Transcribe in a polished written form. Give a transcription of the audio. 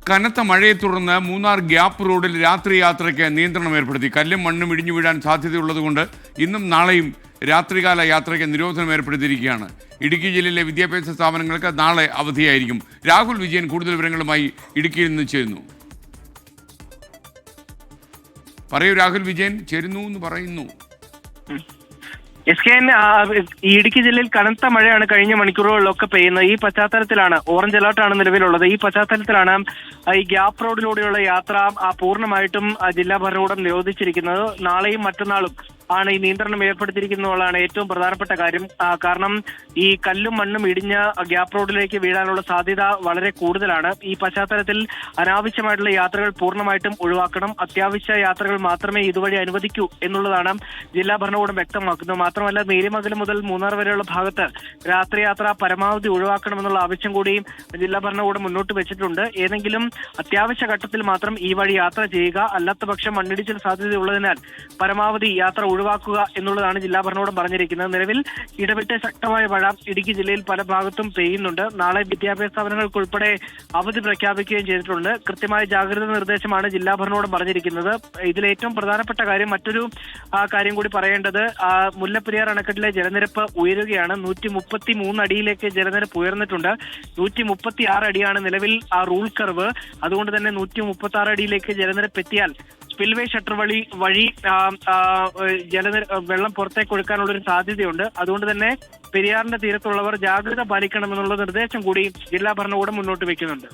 കനത്ത മഴയെ തുടർന്ന് മൂന്നാർ ഗ്യാപ്പ് റോഡിൽ രാത്രി യാത്രയ്ക്ക് നിയന്ത്രണം ഏർപ്പെടുത്തി. കല്ലും മണ്ണും ഇടിഞ്ഞു വീഴാൻ സാധ്യതയുള്ളതുകൊണ്ട് ഇന്നും നാളെയും രാത്രികാല യാത്രയ്ക്ക് നിരോധനം ഏർപ്പെടുത്തിയിരിക്കുകയാണ്. ഇടുക്കി ജില്ലയിലെ വിദ്യാഭ്യാസ സ്ഥാപനങ്ങൾക്ക് നാളെ അവധിയായിരിക്കും. രാഹുൽ വിജയൻ കൂടുതൽ വിവരങ്ങളുമായി ഇടുക്കിയിൽ നിന്ന് ചേരുന്നു. പറയൂ രാഹുൽ വിജയൻ, ചേരുന്നു എന്ന് പറയുന്നു. SKN ഇടുക്കി ജില്ലയിൽ കനത്ത മഴയാണ് കഴിഞ്ഞ മണിക്കൂറുകളിലൊക്കെ പെയ്യുന്നത്. ഈ പശ്ചാത്തലത്തിലാണ് ഓറഞ്ച് അലർട്ടാണ് നിലവിലുള്ളത്. ഈ പശ്ചാത്തലത്തിലാണ് ഈ ഗ്യാപ്പ് റോഡിലൂടെയുള്ള യാത്ര പൂർണ്ണമായിട്ടും ജില്ലാ ഭരണകൂടം നിരോധിച്ചിരിക്കുന്നത്. നാളെയും മറ്റന്നാളും ആണ് ഈ നിയന്ത്രണം ഏർപ്പെടുത്തിയിരിക്കുന്നതാണ് ഏറ്റവും പ്രധാനപ്പെട്ട കാര്യം. കാരണം ഈ കല്ലും മണ്ണും ഇടിഞ്ഞ ഗ്യാപ്പ് റോഡിലേക്ക് വീഴാനുള്ള സാധ്യത വളരെ കൂടുതലാണ്. ഈ പശ്ചാത്തലത്തിൽ അനാവശ്യമായിട്ടുള്ള യാത്രകൾ പൂർണ്ണമായിട്ടും ഒഴിവാക്കണം. അത്യാവശ്യ യാത്രകൾ മാത്രമേ ഇതുവഴി അനുവദിക്കൂ എന്നുള്ളതാണ് ജില്ലാ ഭരണകൂടം വ്യക്തമാക്കുന്നത്. മാത്രമല്ല നേര്യമംഗലം മുതൽ മൂന്നാർ വരെയുള്ള ഭാഗത്ത് രാത്രിയാത്ര പരമാവധി ഒഴിവാക്കണമെന്നുള്ള ആവശ്യം കൂടി ജില്ലാ ഭരണകൂടം മുന്നോട്ട് വെച്ചിട്ടുണ്ട്. ഏതെങ്കിലും അത്യാവശ്യ ഘട്ടത്തിൽ മാത്രം ഈ വഴി യാത്ര ചെയ്യുക, അല്ലാത്ത പക്ഷം മണ്ണിടിച്ചിൽ സാധ്യതയുള്ളതിനാൽ പരമാവധി യാത്ര ഒഴിവാക്കുക എന്നുള്ളതാണ് ജില്ലാ ഭരണകൂടം പറഞ്ഞിരിക്കുന്നത്. നിലവിൽ ഇടവിട്ട് ശക്തമായ മഴ ഇടുക്കി ജില്ലയിൽ പല ഭാഗത്തും പെയ്യുന്നുണ്ട്. നാളെ വിദ്യാഭ്യാസ സ്ഥാപനങ്ങൾക്കുൾപ്പെടെ അവധി പ്രഖ്യാപിക്കുകയും ചെയ്തിട്ടുണ്ട്. കൃത്യമായ ജാഗ്രതാ നിർദ്ദേശമാണ് ജില്ലാ ഭരണകൂടം പറഞ്ഞിരിക്കുന്നത്. ഇതിൽ ഏറ്റവും പ്രധാനപ്പെട്ട കാര്യം, മറ്റൊരു കാര്യം കൂടി പറയേണ്ടത്, മുല്ലപ്പെരിയാർ അണക്കെട്ടിലെ ജലനിരപ്പ് ഉയരുകയാണ്. 133 അടിയിലേക്ക് ജലനിരപ്പ് ഉയർന്നിട്ടുണ്ട്. 136 അടിയാണ് നിലവിൽ ആ റൂൾ കർവ്. അതുകൊണ്ട് തന്നെ 136 അടിയിലേക്ക് ജലനിരപ്പ് എത്തിയാൽ സ്പിൽവേ ഷട്ടർ വഴി വെള്ളം പുറത്തേക്ക് ഒഴുക്കാനുള്ള ഒരു സാധ്യതയുണ്ട്. അതുകൊണ്ട് തന്നെ പെരിയാറിന്റെ തീരത്തുള്ളവർ ജാഗ്രത പാലിക്കണമെന്നുള്ള നിർദ്ദേശം കൂടി ജില്ലാ ഭരണകൂടം മുന്നോട്ട് വെക്കുന്നുണ്ട്.